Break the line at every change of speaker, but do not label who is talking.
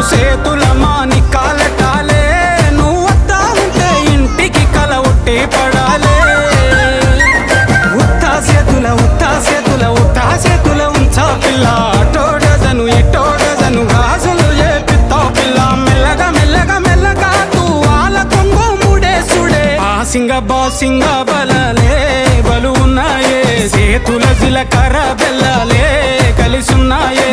సేతుల మాని కాలటాలే నువ్వు వద్దా ఉంటే ఇంటికి కల ఒట్టి పడాలే ఉత్తా చేతుల ఉంచా పిల్ల అటో డజను ఇటో డజను గాజులు చేపిస్తావు పిల్ల మెల్లగా తూ వాళ్ళ కొంగు ముడేసుడే సింగ బలలే బలు ఉన్నాయే చేతుల జిలకర్ర బెల్లలే కలిసున్నాయే.